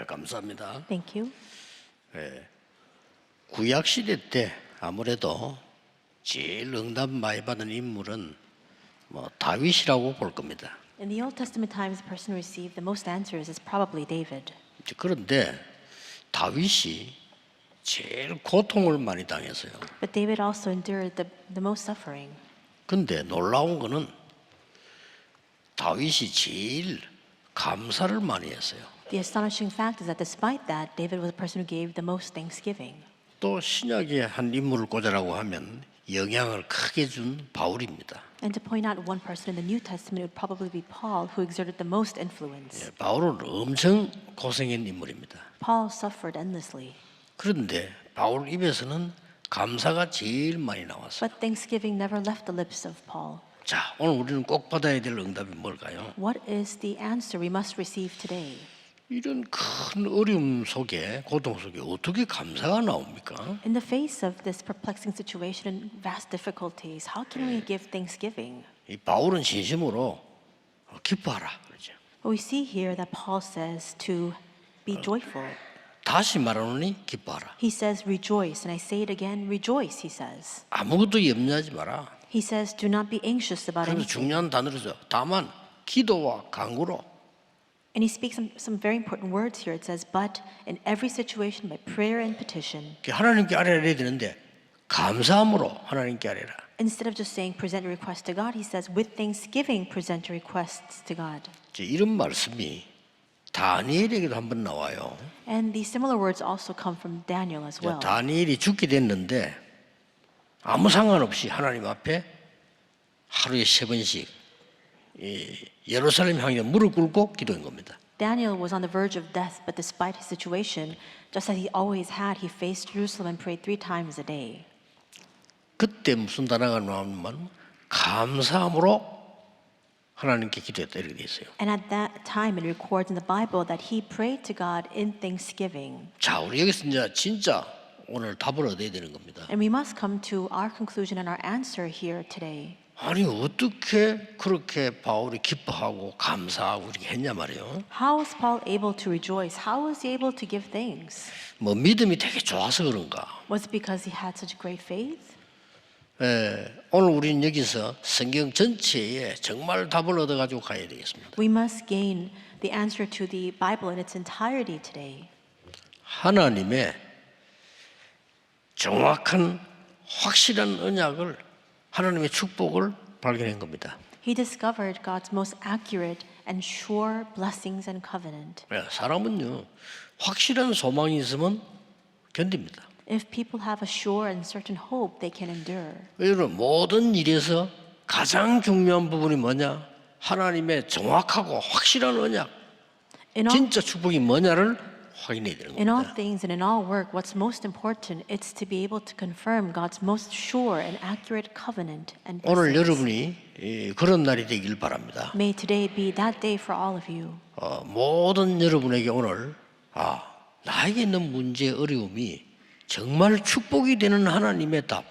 감사합니다. Thank you. 구약 시대 때 아무래도 제일 응답 많이 받은 인물은 다윗이라고 볼 겁니다. In the Old Testament times, the person who received the most answers is probably David. 그런데 다윗이 제일 고통을 많이 당했어요. But David also endured the most suffering. 근데 놀라운 거는 다윗이 제일 감사를 많이 했어요. The astonishing fact is that despite that, David was the person who gave the most thanksgiving. 또 신약의 한 인물을 꽂으라고 하면 영향을 크게 준 바울입니다. And to point out one person in the New Testament, it would probably be Paul, who exerted the most influence. 바울은 엄청 고생한 인물입니다. Paul suffered endlessly. 그런데 바울 입에서는 감사가 제일 많이 나왔어요. But thanksgiving never left the lips of Paul. 자, 오늘 우리는 꼭 받아야 될 응답이 뭘까요? What is the answer we must receive today? 이런 큰 어려움 속에, 고통 속에 어떻게 감사가 나옵니까? In the face of this perplexing situation and vast difficulties, how can we give thanksgiving? 이 바울은 진심으로 기뻐하라 그러죠. Well, we see here that Paul says to be joyful. 다시 말하노니 기뻐하라. He says rejoice, and I say it again, rejoice, he says. 아무것도 염려하지 마라. He says do not be anxious about 그래서 anything. 중요한 단어로죠. 다만 기도와 간구로. And he speaks some very important words here. It says, but in every situation by prayer and petition. 하나님께 아뢰라 해야 되는데 감사함으로 하나님께 아뢰라. Instead of just saying present your request to God, he says with thanksgiving present your requests to God. 이런 말씀이 다니엘에게도 한번 나와요. And these similar words also come from Daniel as well. 다니엘이 죽게 됐는데 아무 상관없이 하나님 앞에 하루에 3번씩 예루살렘 향해 무릎 꿇고 기도한 겁니다. Daniel was on the verge of death, but despite his situation, just as he always had, he faced Jerusalem and prayed 3 times a day. 그때 무슨 단어가 나오면 감사함으로 하나님께 기도했다 이렇게 돼 있어요. And at that time, it records in the Bible that he prayed to God in thanksgiving. 자, 우리 여기서 이제 진짜 오늘 답을 얻어야 되는 겁니다. And we must come to our conclusion and our answer here today. 아니 어떻게 그렇게 바울이 기뻐하고 감사하고 이렇게 했냐 말이에요. How was Paul able to rejoice? How was he able to give thanks? 믿음이 되게 좋아서 그런가? Was it because he had such great faith? 오늘 우리는 여기서 성경 전체에 정말 답을 얻어가지고 가야 되겠습니다. We must gain the answer to the Bible in its entirety today. 하나님의 정확한 확실한 언약을 하나님의 축복을 발견한 겁니다. He discovered God's most accurate and sure blessings and covenant. 사람은요 확실한 소망이 있으면 견딥니다. If people have a sure and certain hope, they can endure. 여러분 모든 일에서 가장 중요한 부분이 뭐냐? 하나님의 정확하고 확실한 언약, 진짜 축복이 뭐냐를 확인해야 되는 In all 겁니다. things and in all work, what's most important is to be able to confirm God's most sure and accurate covenant and 오늘 blessings. 여러분이 그런 날이 되길 바랍니다. May today be that day for all of you. 모든 여러분에게 오늘 나에게 있는 문제 어려움이 정말 축복이 되는 하나님의 답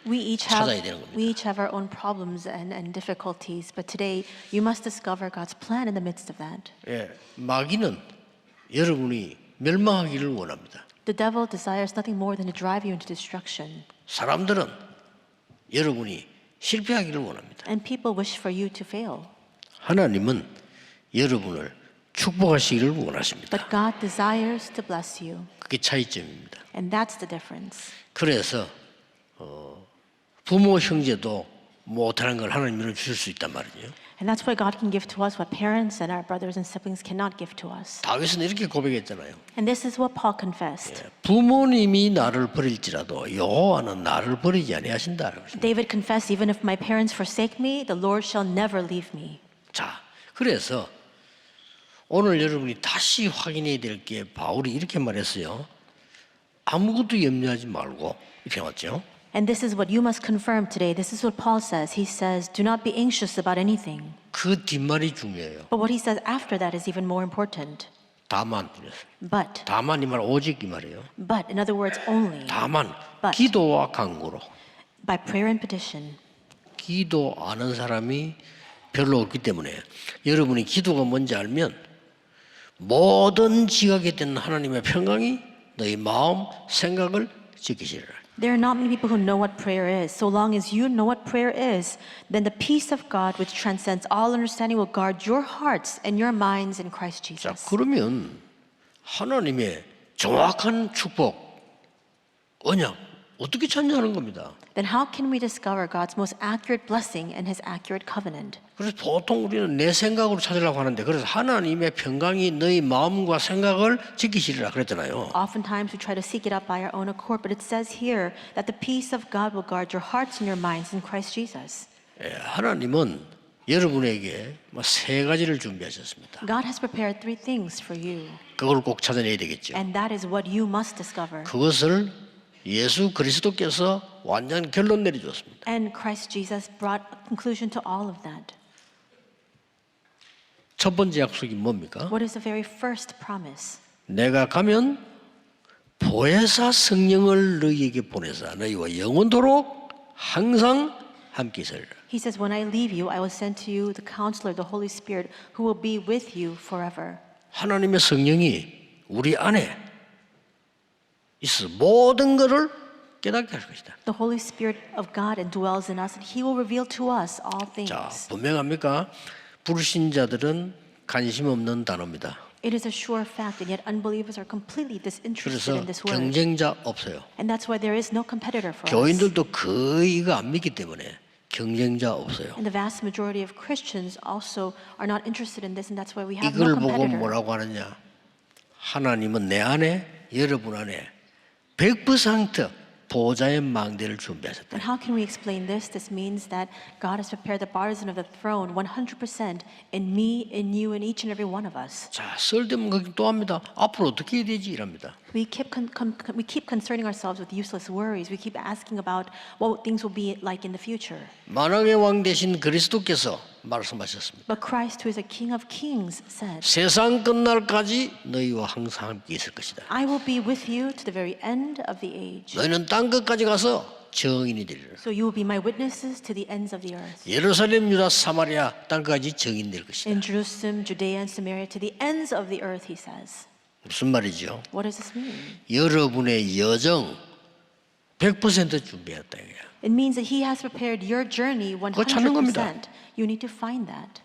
We each 찾아야 되는 겁니다. have our own problems and difficulties, but today you must discover God's plan in the midst of that. 마귀는 여러분이 멸망하기를 원합니다. The devil desires nothing more than to drive you into destruction, 사람들은 여러분이 실패하기를 원합니다. and people wish for you to fail. 하나님은 여러분을 축복하시기를 원하십니다. But God desires to bless you, 그게 차이점입니다. and that's the difference. 그래서 부모 형제도 못하는 걸 하나님은 주실 수 있단 말이에요. And that's why God can give to us what parents and our brothers and siblings cannot give to us. 다윗은 이렇게 고백했잖아요. And this is what Paul confessed. 부모님이 나를 버릴지라도 여호와는 나를 버리지 아니하신다. David confessed, even if my parents forsake me, the Lord shall never leave me. 자, 그래서 오늘 여러분이 다시 확인해야 될 게 바울이 이렇게 말했어요. 아무것도 염려하지 말고 이렇게 나왔죠. And this is what you must confirm today. This is what Paul says. He says, do not be anxious about anything. 그 뒷말이 중요해요. But what he says after that is even more important. 다만, 다만 이 말 오직 이 말이에요. But, in other words, only 다만 But. 기도와 간구로. by prayer and petition. 기도 아는 사람이 별로 없기 때문에 여러분이 기도가 뭔지 알면 모든 지각에 있는 하나님의 평강이 너희 마음, 생각을 지키시리라. There are not many people who know what prayer is. So long as you know what prayer is, then the peace of God, which transcends all understanding, will guard your hearts and your minds in Christ 자, Jesus. 그러면 하나님의 정확한 축복, 언약 어떻게 찾냐는 겁니다. Then how can we discover God's most accurate blessing and His accurate covenant? 그래서 보통 우리는 내 생각으로 찾으려고 하는데 그래서 하나님의 평강이 너희 마음과 생각을 지키시리라 그랬잖아요. Oftentimes we try to seek it out by our own accord, but it says here that the peace of God will guard your hearts and your minds in Christ Jesus. 예, 하나님은 여러분에게 세 가지를 준비하셨습니다. God has prepared three things for you, 그걸 꼭 찾아내야 되겠죠. and that is what you must discover. 그것을 예수 그리스도께서 완전 결론 내려줬습니다. And Christ Jesus brought a conclusion to all of that. 첫 번째 약속이 뭡니까? What is the very first promise? 내가 가면 보혜사 성령을 너희에게 보내사 너희와 영원토록 항상 함께 있으리라. He says, when I leave you, I will send to you the Counselor, the Holy Spirit, who will be with you forever. 하나님의 성령이 우리 안에 있어 모든 것을 깨닫게 할 것이다. The Holy Spirit of God indwells in us, and He will reveal to us all 자, things. 분명합니까? 불신자들은 관심 없는 단어입니다. It is a sure fact, and yet unbelievers are completely disinterested 그래서 in this word. 경쟁자 없어요. And that's why there is no competitor for us. 교인들도 거의 이거 안 믿기 때문에 경쟁자 없어요. And the vast majority of Christians also are not interested in this, and that's why we have 이걸 no 보고 competitor. 뭐라고 하느냐? 하나님은 내 안에, 여러분 안에 100% 보좌의 망대를 준비하셨다. And how can we explain this? This means that God has prepared the partisan of the throne 100% in me, in you, in each and every one of us. 자, 쓸데없는 또 합니다. 앞으로 어떻게 해야 되지? 이랍니다. We keep concerning ourselves with useless worries. We keep asking about what things will be like in the future. 만왕의 왕 되신 그리스도께서 말씀하셨습니다. But Christ, who is a King of Kings, said, 세상 끝날까지 너희와 항상 함께 있을 것이다. I will be with you to the very end of the age. 너희는 땅 끝까지 가서 증인이 되리라. So you will be my witnesses to the ends of the earth. 예루살렘, 유다, 사마리아 땅 끝까지 증인 될 것이다. In Jerusalem, Judea, and Samaria, to the ends of the earth, he says. 무슨 말이죠? What does this mean? 여러분의 여정 100% 준비했다 이거야. It means that he has prepared your journey 그거 찾는 겁니다. 100%. You need to find that.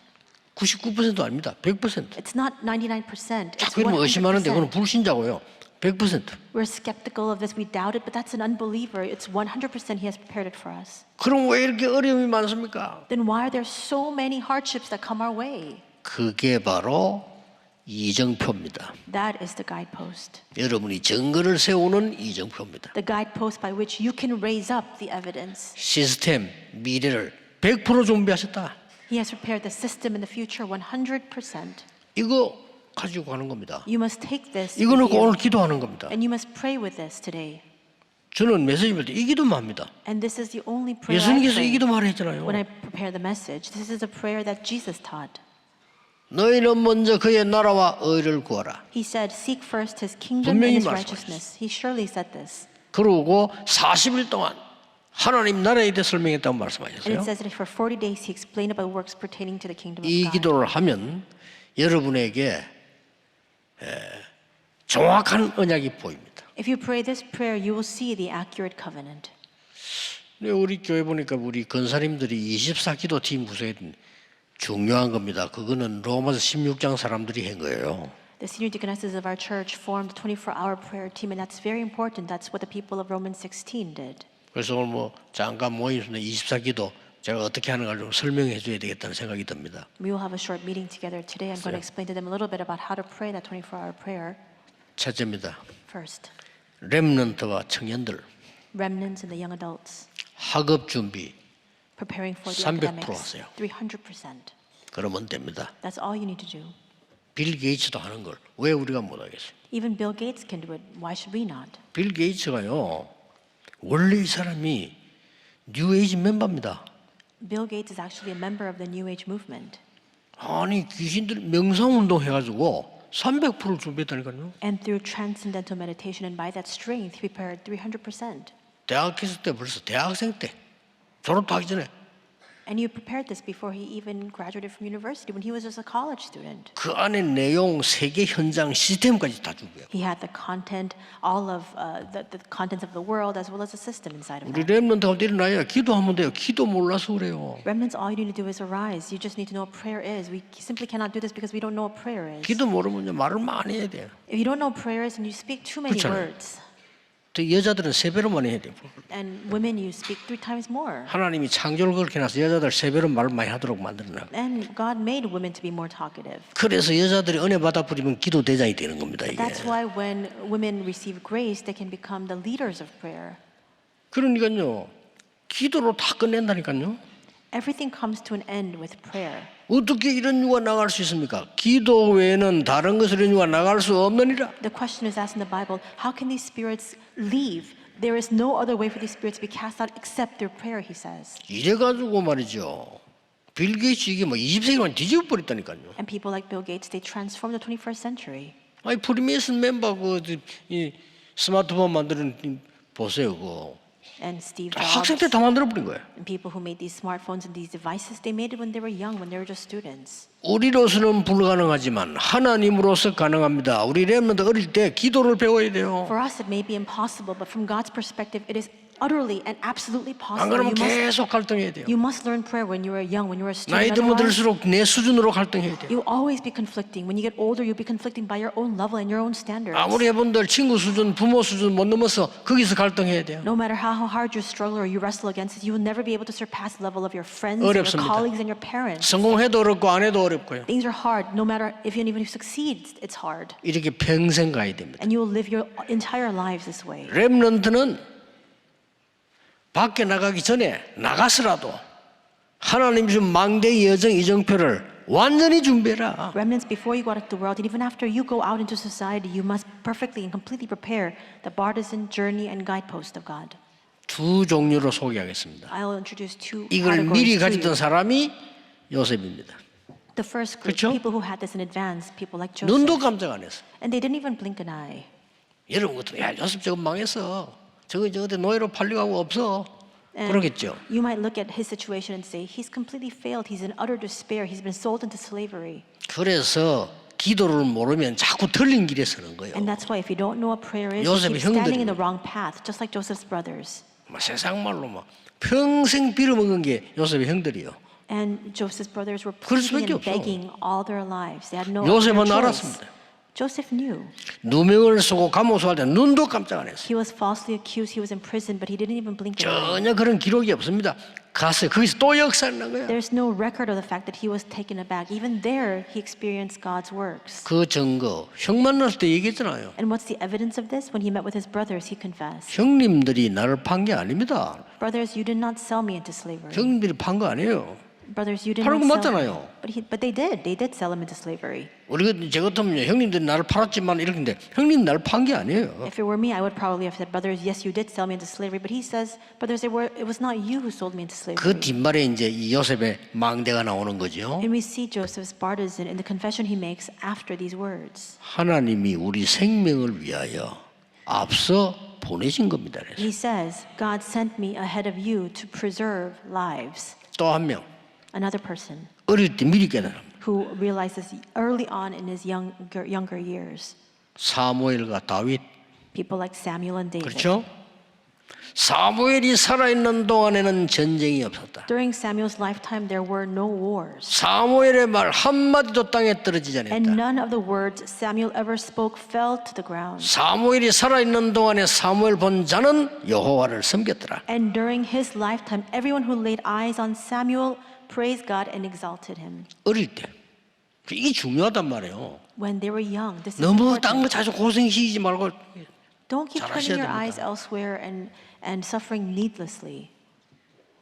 99%도 아닙니다. 100%. It's not 99%. It's 자꾸 이러면 의심하는데 그건 100%. 불신자고요. 100%. We're skeptical of this. We doubt it, but that's an unbeliever. It's 100% he has prepared it for us. 그럼 왜 이렇게 어려움이 많습니까? Then why are there so many hardships that come our way? 그게 바로 이정표입니다. That is the guidepost. 여러분이 증거를 세우는 이정표입니다. The guidepost by which you can raise up the evidence. 시스템, 미래를 100% 준비하셨다. He has prepared the system in the future 100%. 이거 가지고 가는 겁니다. You must take this 이거 with 놓고 you, 오늘 기도하는 겁니다. and you must pray with this today. 저는 메시지 볼 때 이 기도만 합니다. And this is the only prayer I 예수님께서 이 pray 기도만 했잖아요. when I prepare the message. This is a prayer that Jesus taught. 너희는 먼저 그의 나라와 의를 구하라. He said, "Seek first His kingdom 분명히 and His 말씀하셨어요. righteousness." He surely said this. 그러고 40일 동안 하나님 나라에 대해 설명했다고 And 말씀하셨어요. it says that for 40 days He explained about works pertaining to the kingdom of 이 God. 기도를 하면 여러분에게 정확한 언약이 보입니다. If you pray this prayer, you will see the accurate covenant. 근데 우리 교회 보니까 우리 권사님들이 24기도 팀 구성했던 중요한 겁니다. 그거는 로마서 16장 사람들이 한 거예요. The senior deaconesses of our church formed a 24-hour prayer team, and that's very important. That's what the people of Romans 16 did. 그래서 오늘 뭐 잠깐 모임에서 24기도 제가 어떻게 하는가를 좀 설명해 줘야 되겠다는 생각이 듭니다. We will have a short meeting together today. I'm going to explain to them a little bit about how to pray that 24-hour prayer. 첫째입니다. First, 렘넌트와 청년들 remnants and the young adults 학업 준비 preparing for the 300% academics. 하세요. 300%. 그러면 됩니다. That's all you need to do. 빌 게이츠도 하는 걸 왜 우리가 못 하겠어요? Even Bill Gates can do it. Why should we not? 빌 게이츠가요. 원래 이 사람이 뉴에이지 멤버입니다. Bill Gates is actually a member of the New Age movement. 아니 귀신들 명상운동 해가지고 300%를 준비했다니까요. And through transcendental meditation and by that strength, he prepared 300%. 대학 했을 때 벌써 대학생 때 졸업도 하기 전에 And you prepared this before he even graduated from university, when he was just a college student. 그 안에 내용, 세계 현장, 시스템까지 다 준비해요. He had the content, all of the contents of the world, as well as the system inside of 우리 that. 렘넌트가 일어나야 기도하면 돼요. 기도 몰라서 그래요. Remnants, all you need to do is arise. You just need to know what prayer is. We simply cannot do this because we don't know what prayer is. 기도 모르면 말을 많이 해야 돼요. If you don't know what prayer is and you speak too many 그렇잖아요. words, 또 여자들은 세 배로 많이 해야 돼요. and women, you speak 3 times more. 하나님이 창조를 그렇게 해놔서 여자들 세 배로 말을 많이 하도록 만들어놔. And God made women to be more talkative. 그래서 여자들이 은혜 받아 버리면 기도 대장이 되는 겁니다. 이게. That's why when women receive grace, they can become the leaders of prayer. 그러니까요. 기도로 다 끝낸다니까요. Everything comes to an end with prayer. 어떻게 이런 유가 나갈 수 있습니까? 기도 외에는 다른 것으로 이런 유가 나갈 수 없느니라. The question is asked in the Bible, how can these spirits leave? There is no other way for these spirits to be cast out except through prayer, he says. 이래가지고 말이죠. 빌 게이츠 이게 뭐 20세기만 뒤집어 버렸다니까요. And people like Bill Gates, they transformed the 21st century. 아니 프리메이슨 멤버 이 스마트폰 만드는 보세요. 그거. And Steve 학생 Jobs, 때 다 만들어 버린 거예요. and people who made these smartphones and these devices, they made it when they were young, when they were just students. 우리로서는 불가능하지만 하나님으로서 가능합니다. 우리 렘넌트 어릴 때 기도를 배워야 돼요. For us, it may be impossible, but from God's perspective, it is utterly and absolutely 안 possible. 그러면 계속 갈등해야 돼요. You must learn prayer when you were young, when you were a student. 나이 들면 Otherwise, 들수록 내 수준으로 갈등해야 돼요. you'll always be conflicting. When you get older, you'll be conflicting by your own level and your own standards. 아무리 해본들 친구 수준, 부모 수준 못 넘어서 거기서 갈등해야 돼요. No matter how hard you struggle or you wrestle against it, you will never be able to surpass the level of your friends, or your 어렵습니다. colleagues, and your parents. 성공해도 어렵고 안 해도 어렵고요. Things are hard. No matter if you even succeed, it's hard. 이렇게 평생 가야 됩니다. And you will live your entire lives this way. 렘넌트는 밖에 나가기 전에 나가서라도 하나님 준 망대의 여정 이정표를 완전히 준비해라. Remnants, before you go out into the world, and even after you go out into society, you must perfectly and completely prepare the partisan journey and guidepost of God. 두 종류로 소개하겠습니다. I'll introduce two 이걸 미리 categories to 가졌던 you. 사람이 요셉입니다. The first group, 그렇죠? people who had this in advance, people like 눈도 Joseph. 깜짝 안 했어. And they didn't even blink an eye. 여러분 같으면 야 요셉 저거 망했어. 저거 노예로 팔려가고 없어. And 그러겠죠. you might look at his situation and say, he's completely failed. He's in utter despair. He's been sold into slavery. 그래서 기도를 모르면 자꾸 틀린 길에 서는 거예요. And that's why if you don't know what prayer is, you 요셉의 keep standing in 형들이- the wrong path, just like Joseph's brothers. 세상 말로 평생 빌어먹은 게 요셉의 형들이요. And Joseph's brothers were 그럴 pleading 수밖에 and 없어. begging all their lives. They had no 요셉은 other choice. 알았습니다. Joseph knew. 누명을 쓰고 감옥소할 때 눈도 깜짝 안 했어요. He was falsely accused. He was in prison, but he didn't even blink an eye. 전혀 그런 기록이 없습니다. 갔어요. 거기서 또 역사를 난 거야. There's no record of the fact that he was taken aback. Even there, he experienced God's works. 그 증거 형 만났을 때 얘기했잖아요. And what's the evidence of this? When he met with his brothers, he confessed, 형님들이 나를 판 게 아닙니다. brothers, you did not sell me into slavery. 형님들이 판 거 아니에요. Brothers, you did 팔은 not 거 sell me. 맞잖아요. But they did. They did sell him into slavery. 우리가 제 같으면 형님들이 나를 팔았지만 이렇게인데 형님 나를 판 게 아니에요. If it were me, I would probably have said, brothers, yes, you did sell me into slavery. But he says, brothers, it was not you who sold me into slavery. 그 뒷말에 이제 이 요셉의 망대가 나오는 거죠. And we see Joseph's partisan in the confession he makes after these words. 하나님이 우리 생명을 위하여 앞서 보내신 겁니다. 그래서. He says, God sent me ahead of you to preserve lives. 또 한 명 Another person 어릴 때 미리 깨달아. who realizes early on in his younger years. 사무엘과 다윗 People like Samuel and David. 그렇죠? 사무엘이 살아있는 동안에는 전쟁이 없었다. During Samuel's lifetime, there were no wars. 사무엘의 말 한마디도 땅에 떨어지지 And 않았다. none of the words Samuel ever spoke fell to the ground. 사무엘이 살아있는 동안에 사무엘 본 자는 여호와를 섬겼더라. And during his lifetime, everyone who laid eyes on Samuel praised God and exalted him. 어릴 때. 이게 중요하단 말이에요. When they were young, this is 너무 딴 거 important. 자주 고생시키지 말고 Don't keep 잘하셔야 turning your 됩니다. eyes elsewhere and suffering needlessly.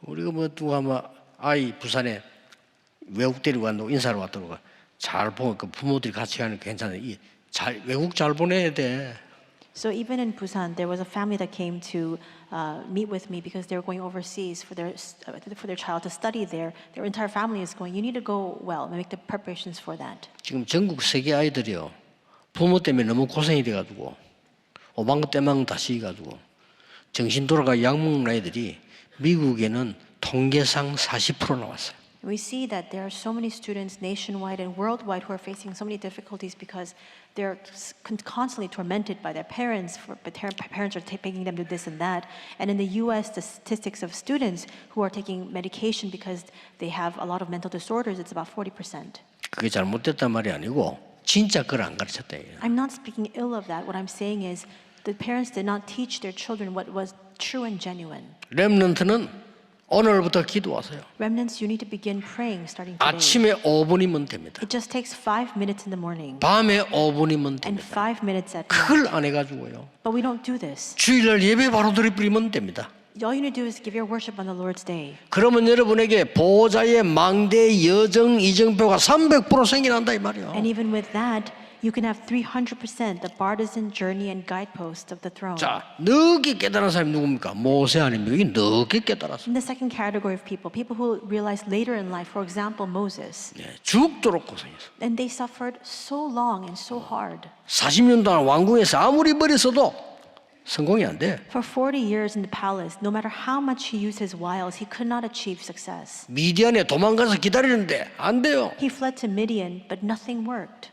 우리가 뭐 누가 뭐 아이 부산에 외국 데리고 간다고 인사를 왔다고 잘 보니까 부모들이 같이 가니까 괜찮아요. 외국 잘 보내야 돼. So even in Busan, there was a family that came to meet with me because they were going overseas for their child to study there. Their entire family is going. You need to go well and make the preparations for that. 지금 전국 세계 아이들이요. 부모 때문에 너무 고생이 돼가지고 오방긋 때망 다시 가지고 정신 돌아가 약 먹는 아이들이 미국에는 통계상 40% 나왔어요. We see that there are so many students nationwide and worldwide who are facing so many difficulties because they're constantly tormented by their parents. Parents are taking them to this and that. And in the U.S., the statistics of students who are taking medication because they have a lot of mental disorders, it's about 40%. 그게 잘못됐단 말이 아니고 진짜 그걸 안 가르쳤다. I'm not speaking ill of that. What I'm saying is the parents did not teach their children what was true and genuine. 렘넌트는 오늘부터 기도하세요. Remnants, you need to begin praying starting today. 아침에 5분이면 됩니다. It just takes 5 minutes in the morning 밤에 5분이면 and 됩니다. 5 minutes at night. 그걸 안 해가지고요. But we don't do this. 주일날 예배 바로 드리면 됩니다. All you need to do is give your worship on the Lord's day. 그러면 여러분에게 보호자의 망대 여정 이정표가 300% 생겨난다 이 말이에요. And even with that, you can have 300% the partisan journey and guidepost of the throne. 자, 늦게 깨달은 사람이 누굽니까? 모세 아닙니까? 이게 늦게 깨달았어. In the second category of people who realized later in life, for example, Moses, 네, 죽도록 고생했어. and they suffered so long and so hard. 40년 동안 왕궁에서 아무리 버렸어도 성공이 안 돼. For 40 years in the palace, no matter how much he used his wiles, he could not achieve success. 미디안에 도망가서 기다리는데 안 돼요. He fled to Midian, but nothing worked.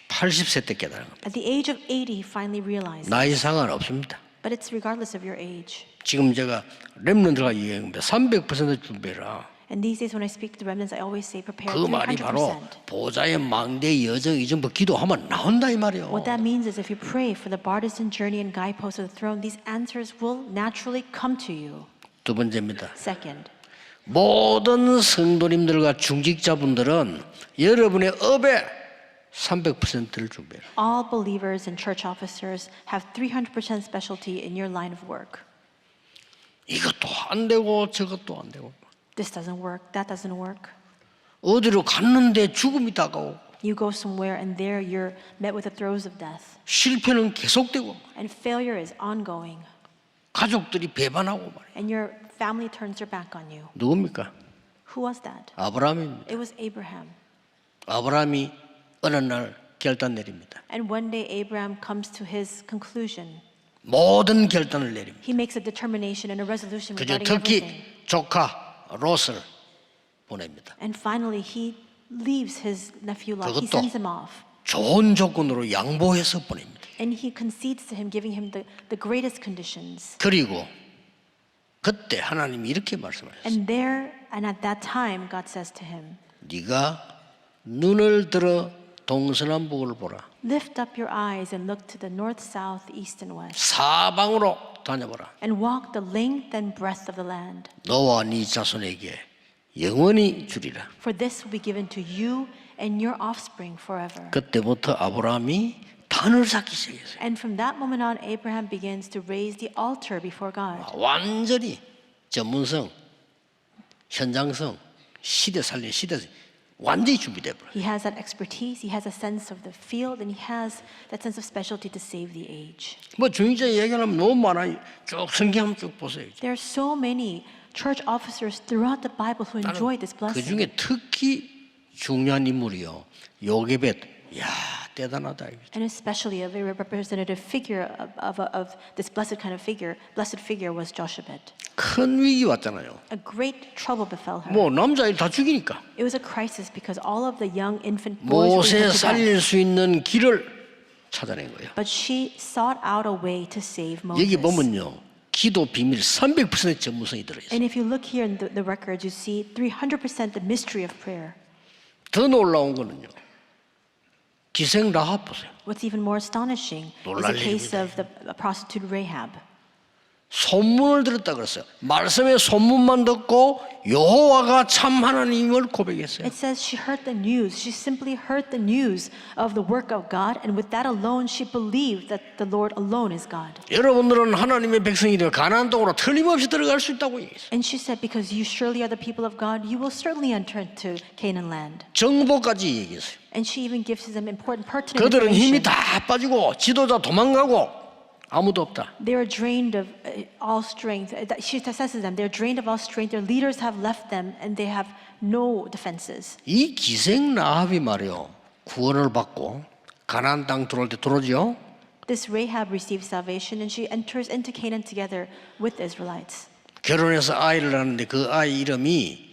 80세 때 깨달은 겁니다. At the age of 80, he finally realized. 나이 상관없습니다. But it's regardless of your age. 지금 제가 렘넌트가 얘기합니다. 300% 준비해라. And these days when I speak to the remnants, I always say prepare 그 말이 바로 300%. 보좌의 망대 여정 이전부 기도하면 나온다 이 말이에요. What that means is if you pray for the partisan journey and guideposts of the throne, these answers will naturally come to you. 두 번째입니다. Second, 모든 성도님들과 중직자분들은 여러분의 업에 300%를 준비해라. all believers and church officers have 300% specialty in your line of work. 이것도 안 되고 저것도 안 되고 This doesn't work, that doesn't work. 어디로 갔는데 죽음이 다가오고 You go somewhere and there you're met with the throes of death. 실패는 계속되고 And failure is ongoing. 가족들이 배반하고 말이에요. And your family turns their back on you. 누굽니까? Who was that? 아브라함입니다. It was Abraham. 아브라함이 어느 날 결단 내립니다. And one day Abraham comes to his conclusion. 모든 결단을 내립니다. He makes a determination and a resolution 그저 regarding 특히 everything. 조카 롯을 보냅니다. And finally he leaves his nephew Lot. He 그것도 sends him off. 좋은 조건으로 양보해서 보냅니다. And he concedes to him, giving him the greatest conditions. 그리고 그때 하나님이 이렇게 말씀하셨어요. And there, and at that time, God says to him, 네가 눈을 들어 동서남북을 보라. lift up your eyes and look to the north, south, east, and west. 사방으로 다녀보라. And walk the length and breadth of the land. 너와 네 자손에게 영원히 주리라. For this will be given to you and your offspring forever. 그때부터 아브라함이 단을 쌓기 시작했어요. And from that moment on, Abraham begins to raise the altar before God. 완전히 전문성, 현장성, 시대 살린 시대 완전히 준비돼 버려. He has that expertise, he has a sense of the field, and he has that sense of specialty to save the age. 뭐 중직자 얘기하면 너무 많아요. 쭉 성경 쭉 보세요. There are so many church officers throughout the Bible who enjoy this 그 blessing. 중에 특히 중요한 인물이요. 요게벳. 야 대단하다. And especially a very representative figure of this blessed kind of figure, blessed figure was Jochebed. 큰 위기 왔잖아요. A great trouble befell her. 뭐 남자일 다 죽이니까. It was a crisis because all of the young infant boys were 모세 put to death. 살릴 수 있는 길을 찾아낸 거예요. But she sought out a way to save 여기 Moses. 보면요. 기도 비밀 300% 전문성이 들어있어요. And if you look here in the records, you see 300% the mystery of prayer. 더 놀라운 거는요. 기생 라합 보세요. What's even more astonishing is the 놀랄 case 일입니다. of the prostitute Rahab. 소문을 들었다 그랬어요. 말씀의 소문만 듣고 여호와가 참 하나님을 고백했어요. It says she heard the news. She simply heard the news of the work of God, and with that alone, she believed that the Lord alone is God. 여러분들은 하나님의 백성이 되어 가나안 땅으로 틀림없이 들어갈 수 있다고 얘기했어요. And she said, because you surely are the people of God, you will certainly enter into Canaan land. 정보까지 얘기했어요. And she even gives them important, pertinent 그들은 힘이 information. 다 빠지고 지도자 도망가고 아무도 없다. They are drained of all strength. She says to them, they're drained of all strength. Their leaders have left them, and they have no defenses. 이 기생 라합이 말이요 구원을 받고 가나안 땅 들어올 때 들어오죠. This Rahab receives salvation, and she enters into Canaan together with the Israelites. 결혼해서 아이를 낳는데 그 아이 이름이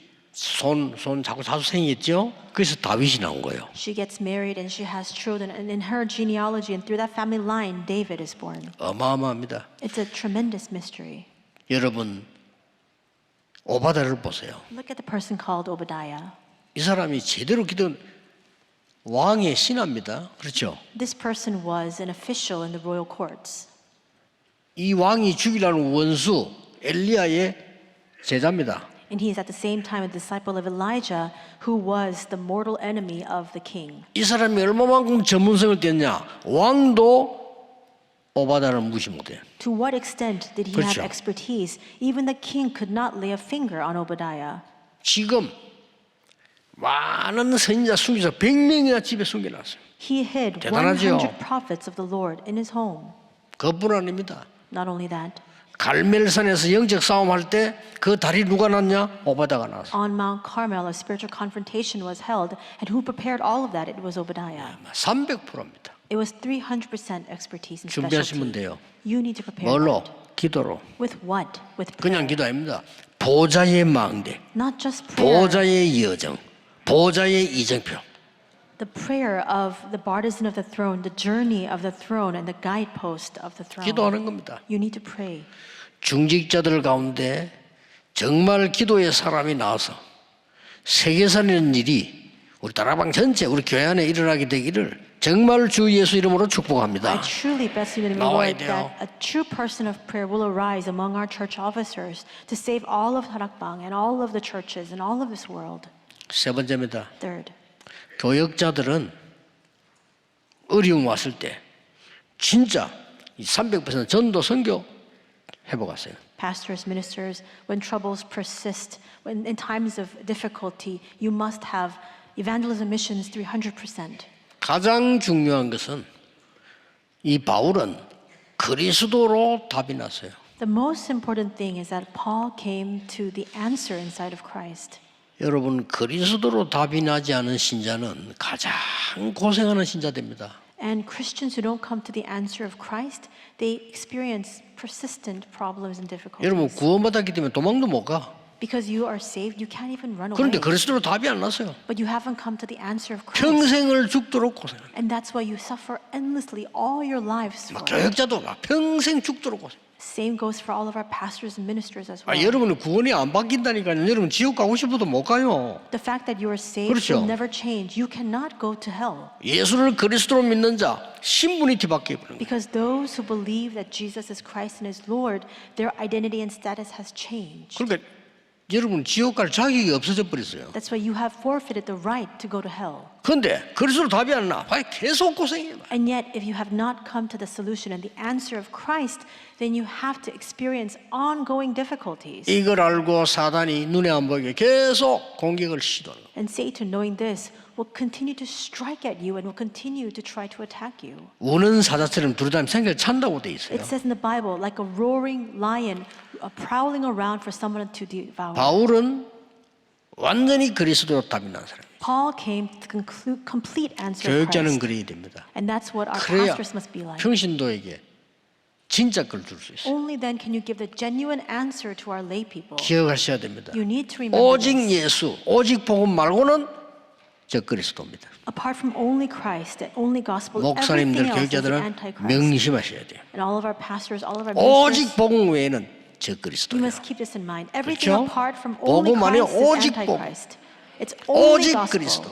자꾸 자수생이겠죠? 그래서 다윗이 나온 거예요. She gets married and she has children, and in her genealogy and through that family line, David is born. 어마어마합니다. It's a tremendous mystery. 여러분 오바다를 보세요. Look at the person called Obadiah. 이 사람이 제대로 기던 왕의 신하입니다. 그렇죠? This person was an official in the royal courts. 이 왕이 죽이라는 원수 엘리야의 제자입니다. And he is at the same time a disciple of Elijah, who was the mortal enemy of the king. 이 사람이 얼마만큼 전문성을 띄었냐? 왕도 오바다를 무시 못해요. To what extent did he have 그렇죠. expertise? Even the king could not lay a finger on Obadiah. 지금 많은 선지자 숨겨서 100명이나 집에 숨겨놨어요. He hid 대단하죠. 100 prophets of the Lord in his home. 그뿐 아닙니다. Not only that, 갈멜산에서 영적 싸움할 때 그 다리 누가 났냐? 오바다가 났어. on Mount Carmel, a spiritual confrontation was held, and who prepared all of that? It was Obadiah. 300%입니다. It was 300% expertise and 준비하시면 specialty. 돼요. You need to prepare 뭘로? that. 기도로. With what? With 그냥 prayer. 기도 아닙니다. 보좌의 망대, Not just prayer. 보좌의 여정, 보좌의 이정표. The prayer of the partisan of the throne, the journey of the throne, and the guidepost of the throne. 기도하는 겁니다. You need to pray. 중직자들 가운데 정말 기도의 사람이 나와서 세계사는 일이 우리 다락방 전체 우리 교회 안에 일어나게 되기를 정말 주 예수 이름으로 축복합니다. I truly bless you in the 나와야 Lord 돼요. that a true person of prayer will arise among our church officers to save all of Tarakbang and all of the churches and all of this world. 세 번째입니다. Third, 교역자들은 어려움 왔을 때 진짜 300% 전도 선교 해보갔어요. pastors, ministers, when troubles persist, when in times of difficulty, you must have evangelism missions 300%. 가장 중요한 것은 이 바울은 그리스도로 답이 났어요. The most important thing is that Paul came to the answer inside of Christ. 여러분 그리스도로 답이 나지 않은 신자는 가장 고생하는 신자됩니다. And Christians who don't come to the answer of Christ, they experience persistent problems and 여러분 difficulties. 구원받았기 때문에 도망도 못 가. Because you are saved, you can't even run away. 그런데 그리스도로 답이 안 났어요. But you haven't come to the answer of Christ. 평생을 죽도록 고생합니다. And that's why you suffer endlessly all your lives for 막 it. 교역자도 막 평생 죽도록 고생. Same goes for all of our pastors and ministers as well. 여러분은 구원이 안 바뀐다니까요. 여러분 지옥 가고 싶어도 못 가요. The fact that you are saved 그렇죠. will never change. You cannot go to hell. 예수를 그리스도로 믿는 자 신분이 뒤바뀌어 버린 거예요. Because those who believe that Jesus is Christ and is Lord, their identity and status has changed. 그러니까 여러분 지옥 갈 자격이 없어져 버렸어요. That's why you have forfeited the right to go to hell. 그런데 그리스도로 답이 안 나. 계속 고생해요. And yet, if you have not come to the solution and the answer of Christ, then you have to experience ongoing difficulties. 이걸 알고 사단이 눈에 안 보이게 계속 공격을 시도하는 거예요. And Satan, knowing this, will continue to strike at you and will continue to try to attack you. 우는 사자처럼 두루다니며 생각을 찬다고 돼 있어요. It says in the Bible, like a roaring lion prowling around for someone to devour. 바울은 완전히 그리스도로 답이 난 사람이에요. Paul came to complete answer of 교역자는 Christ. 그래야 됩니다. And that's what our 그래야 pastors must be like. 평신도에게 진짜 걸 줄 수 있어요. Only then can you give the genuine answer to our lay people. 기억하셔야 됩니다. You need to remember 오직 this. 예수, 오직 복음 말고는 저 그리스도입니다. Apart from only Christ and only gospel, 목사님들, everything else is 교육자들은 antichrist. 명심하셔야 돼요. And all of our pastors, all of our 오직 ministers, 복음 외에는 저 you 그리스도예요. must keep this in mind. Everything 그렇죠? apart from only 복음 안에 Christ is 오직 복음. antichrist. It's only 오직 gospel. 그리스도.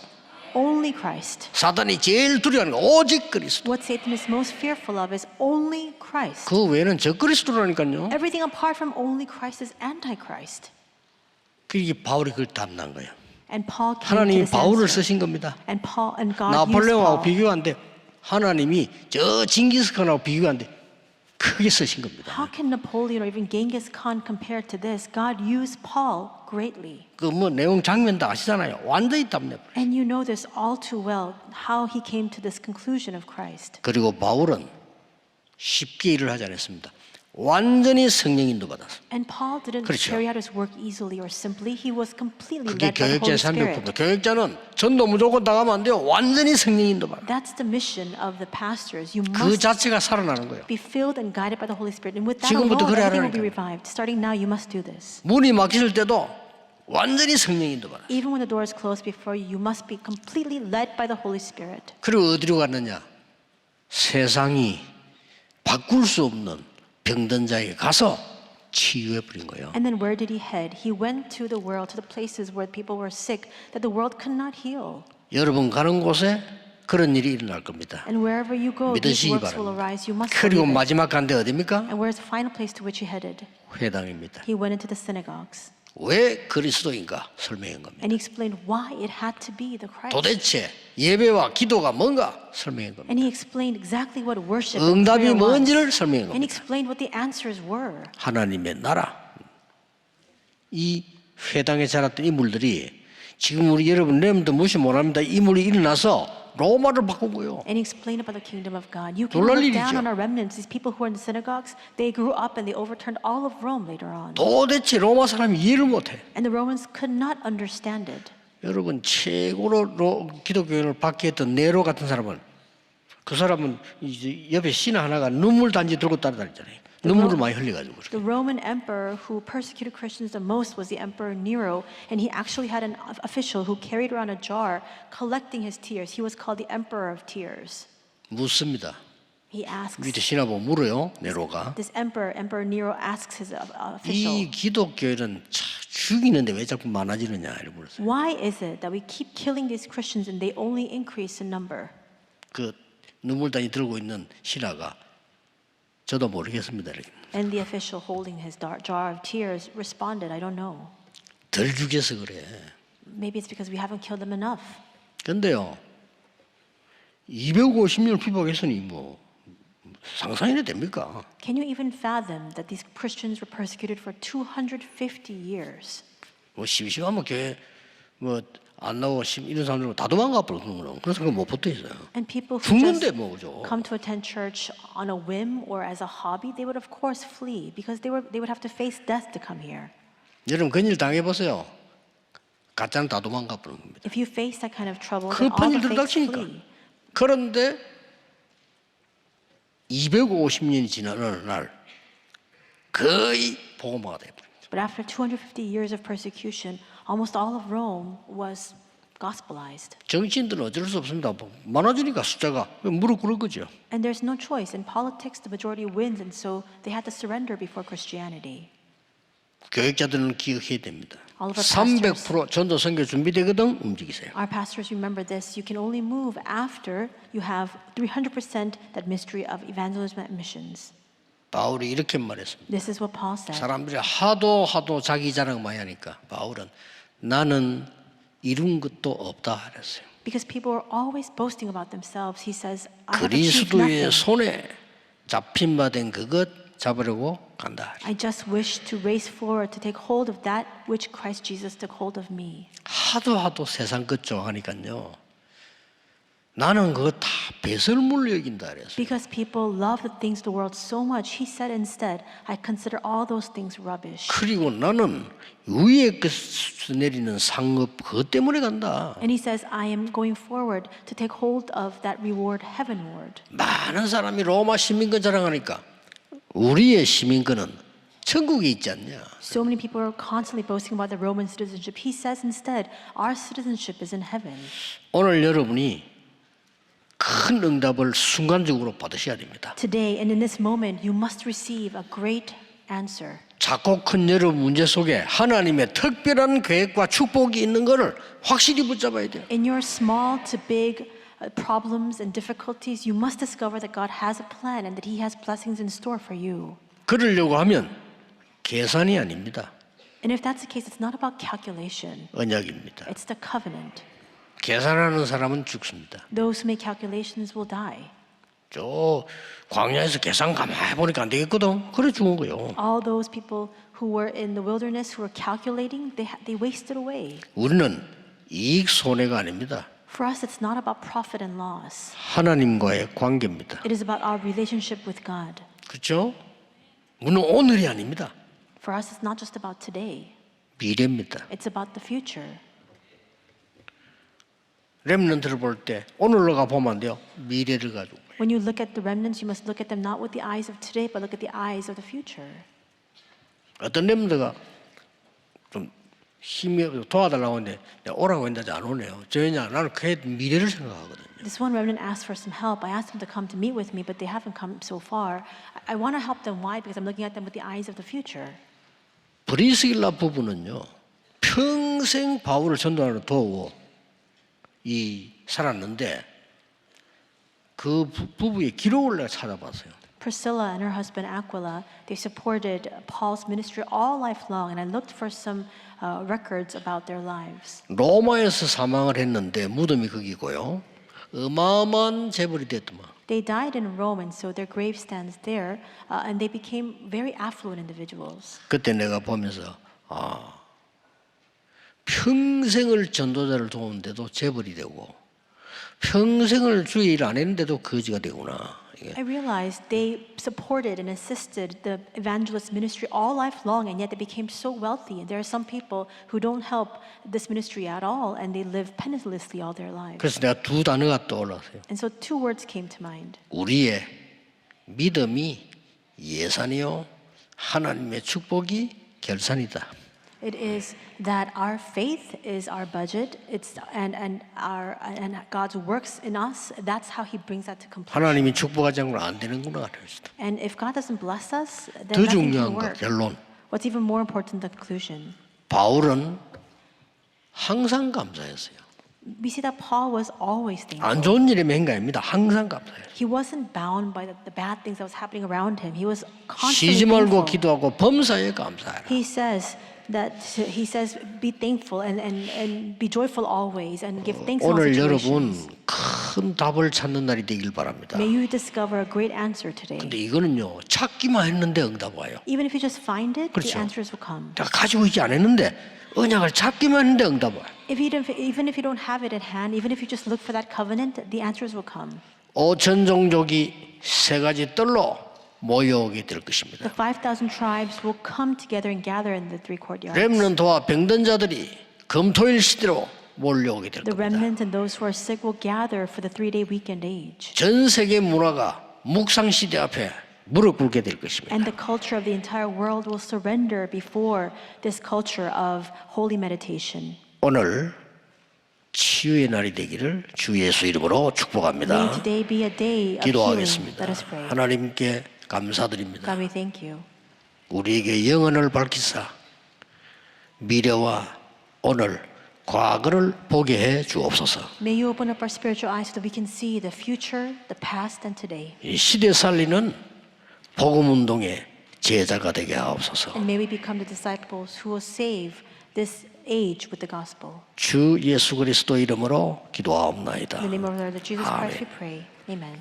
Only Christ. 사단이 제일 두려워하는 거 오직 그리스도. What Satan is most fearful of is only Christ. 그 외에는 저 그리스도라니까요. Everything apart from only Christ is antichrist. 그게 바울이 그걸 담난 거예요. And Paul came to 하나님이 this 바울을 answer. 쓰신 겁니다. And Paul and God used 나폴레옹하고 Paul. 비교한데 하나님이 저 징기스칸하고 비교한데 크게 쓰신 겁니다. How can Napoleon or even Genghis Khan compare to this? God used Paul greatly. 그 뭐 내용 장면 다 아시잖아요. 완전히 답내. And you know this all too well, how he came to this conclusion of Christ. 그리고 바울은 쉽게 일을 하지 않았습니다. 완전히 성령 인도 받았어. And Paul didn't 그렇죠. carry out his work easily or simply. He was completely 그게 led by the 교육자의 Holy Spirit. 산적법도 교육자는 전도 무조건 나가면 안 돼요. 완전히 성령 인도 받아. That's the mission of the pastors. You 그 must 자체가 살아나는 거예요. be filled and guided by the Holy Spirit. And with that 지금부터 alone, 그래야 everything will be 하라니까요. revived. Starting now, you must do this. 문이 막힐 때도 완전히 성령 인도 받아. Even when the door is closed before you, you must be completely led by the Holy Spirit. 그리고 어디로 갔느냐? 세상이 바꿀 수 없는 병든 자에게 가서 치유해 버린 거예요. And then where did he head? He went to the world, to the places where people were sick that the world could not heal. 여러분 가는 곳에 그런 일이 일어날 겁니다. And wherever you go, these 믿으시기 works will 바랍니다. arise. You must 그리고 believe it. 마지막 간데 어디입니까? And where's the final place to which he headed? 회당입니다. He went into the synagogues. 왜 그리스도인가 설명한 겁니다. And he explained why it had to be the Christ. 도대체 예배와 기도가 뭔가 설명한 겁니다. And he explained exactly what worship and 응답이 prayer was. 뭔지를 설명한 And he 겁니다. explained what the answers were. 하나님의 나라. 이 회당에 자랐던 인물들이 지금 우리 여러분 여러분도 무시 못합니다. 이 물이 일어나서 로마를 바꾼 거예요. And he explained about the kingdom of God. You can 놀랄 look down 일이죠. on our remnants. These people who are in the synagogues, they grew up and they overturned all of Rome later on. 도대체 로마 사람이 이해를 못해. And the Romans could not understand it. 여러분 최고로 기독교를 받게 했던 네로 같은 사람은 그 사람은 이제 옆에 신하 하나가 눈물 단지 들고 따라다녔잖아요. 눈물을 많이 흘려가지고 그렇게. The Roman emperor who persecuted Christians the most was the Emperor Nero, and he actually had an official who carried around a jar collecting his tears. He was called the Emperor of Tears. 묻습니다. He asks, 밑에 신하 보고 물어요. 네로가. this Emperor Nero asks his official, 이 기독교는 죽이는데 왜 자꾸 많아지느냐 이러고 물었어요. why is it that we keep killing these Christians and they only increase in number? 그 눈물단이 들고 있는 신하가 저도 모르겠습니다. 이렇게. And the official holding his jar of tears responded, I don't know. 덜 죽여서 그래. Maybe it's because we haven't killed them enough. 근데요 250년 피박했으니 뭐 상상이나 됩니까? Can you even fathom that these Christians were persecuted for 250 years? 뭐 심심하면 교회 뭐 안 나오고 이런 사람들은 다 도망가 버리는 그래서 못 붙어 있어요. And people who 죽는데 just 뭐죠? come to attend church on a whim or as a hobby, they would of course flee because they would have to face death to come here. 여러분 그일 당해 보세요. 가짜는 다 도망가 버리는 겁니다. If you face that kind of trouble, then all 급한 the 일들 fakes 닥치니까. flee. 그런데 250년이 지난 어느 날 거의 복음화가 돼버립니다. But after 250 years of persecution, almost all of Rome was gospelized. 정치인들은 어쩔 수 없습니다. 많아지니까 숫자가 무릎 꿇을 거죠. And there's no choice. In politics, the majority wins, and so they had to surrender before Christianity. 교육자들은 기억해야 됩니다. All of our pastors. 300% 전도 선교 준비되거든 움직이세요. Our pastors remember this. You can only move after you have 300% that mystery of evangelism and missions. 바울이 이렇게 말했습니다. This is what Paul said. 사람들이 하도 자기 자랑 많이 하니까 바울은 나는 이룬 것도 없다 그랬어요. Because people are always boasting about themselves, he says, I have achieved 그리스도의 nothing. 손에 잡힌 바 된 그것 잡으려고 간다. I just wish to race forward to take hold of that which Christ Jesus took hold of me. 하도 세상 것 좋아하니까요. 나는 그거 다 배설물로 여긴다 그랬어요. Because people love the things of the world so much, he said instead, I consider all those things rubbish. 그리고 나는 위에 끝에서 내리는 상업 그것 때문에 간다. And he says, I am going forward to take hold of that reward heavenward. 많은 사람이 로마 시민권 자랑하니까 우리의 시민권은 천국에 있지 않냐. So many people are constantly boasting about the Roman citizenship. He says instead, our citizenship is in heaven. 오늘 여러분이 큰 응답을 순간적으로 받으셔야 됩니다. Today and in this moment, you must receive a great answer. 작고 큰 여러 문제 속에 하나님의 특별한 계획과 축복이 있는 것을 확실히 붙잡아야 돼요. In your small to big problems and difficulties, you must discover that God has a plan and that He has blessings in store for you. 그러려고 하면 계산이 아닙니다. And if that's the case, it's not about calculation. 언약입니다. It's the covenant. 계산하는 사람은 죽습니다. Those who make calculations will die. 저 광야에서 계산 가만히 보니까 안 되겠거든. 그래 죽은 거예요. All those people who were in the wilderness who were calculating, they wasted away. 우리는 이익 손해가 아닙니다. For us, it's not about profit and loss. 하나님과의 관계입니다. It is about our relationship with God. 그렇죠? 물론 오늘이 아닙니다. For us, it's not just about today. 미래입니다. It's about the future. 렘넌트를 볼 때 오늘로 가 보면 안 돼요. 미래를 가지고. When you look at the remnants, you must look at them not with the eyes of today, but look at the eyes of the future. 어떤 렘넌트가 좀 힘이 도와달라고 하는데 내가 오라고 했는데 안 오네요. 왜냐 나는 그 미래를 생각하거든요. This one remnant asked for some help. I asked them to come to meet with me, but they haven't come so far. I want to help them. Why? Because I'm looking at them with the eyes of the future. 브리스길라 부부는요 평생 바울을 전도하는 도우고 살았는데 그 부부의 기록을 내가 찾아봤어요. Priscilla and her husband Aquila, they supported Paul's ministry all life long, and I looked for some records about their lives. 로마에서 사망을 했는데 무덤이 거기고요. 어마어마한 재벌이 됐더만. They died in Rome, and so their grave stands there, and they became very affluent individuals. 그때 내가 보면서 평생을 전도자를 도우는데도 재벌이 되고 평생을 주의 일 안 했는데도 거지가 되구나. I realized they supported and assisted the evangelist ministry all life long, and yet they became so wealthy. And there are some people who don't help this ministry at all, and they live pennilessly all their lives. 그래서 내가 두 단어가 떠올랐어요. And so two words came to mind. 우리의 믿음이 예산이요 하나님의 축복이 결산이다. It is that our faith is our budget. And God's works in us. That's how He brings that to completion. 하나님이 축복하지 않고는 안 되는구나. And if God doesn't bless us, then 더 nothing 중요한 can 거 work. 결론. What's even more important, the conclusion. 바울은 항상 감사했어요. We see that Paul was always thankful. 안 좋은 일이면 행가입니다. 항상 감사해요. He wasn't bound by the bad things that was happening around him. He was 쉬지 constantly 말고 thankful. 기도하고 범사에 감사해라. He says, be thankful and be joyful always and give thanks in all 오늘 situations. 여러분 큰 답을 찾는 날이 되길 바랍니다. May you discover a great answer today. 근데 이거는요 찾기만 했는데 응답 와요. Even if you just find it, 그렇죠. the answers will come. 내가 가지고 있지 않았는데 언약을 찾기만 했는데 응답 와요. Even if you don't have it at hand, even if you just look for that covenant, the answers will come. 5천 종족이 세 가지 뜰로 모여오게 될 것입니다. The 5,000 tribes will come together and gather in the three courtyards. 렘넌트와 병든 자들이 금토일 시대로 몰려오게 될 The 겁니다. remnant and those who are sick will gather for the 3-day weekend age. 전 세계 문화가 묵상 시대 앞에 무릎 꿇게 될 것입니다. And the culture of the entire world will surrender before this culture of holy meditation. 오늘 치유의 날이 되기를 주 예수 이름으로 May 축복합니다. today be a day of healing. 기도하겠습니다. Let us pray. 하나님께 감사드립니다. God, we thank you. 우리에게 영혼을 밝히사 미래와 오늘, 과거를 보게 해 주옵소서. May you open up our spiritual eyes so that we can see the future, the past, and today. 이 시대 살리는 복음 운동의 제자가 되게 하옵소서. And may we become the disciples who will save this age with the gospel. 주 예수 그리스도 이름으로 기도하옵나이다. In the name of our Lord Jesus Christ, 아멘. we pray. Amen.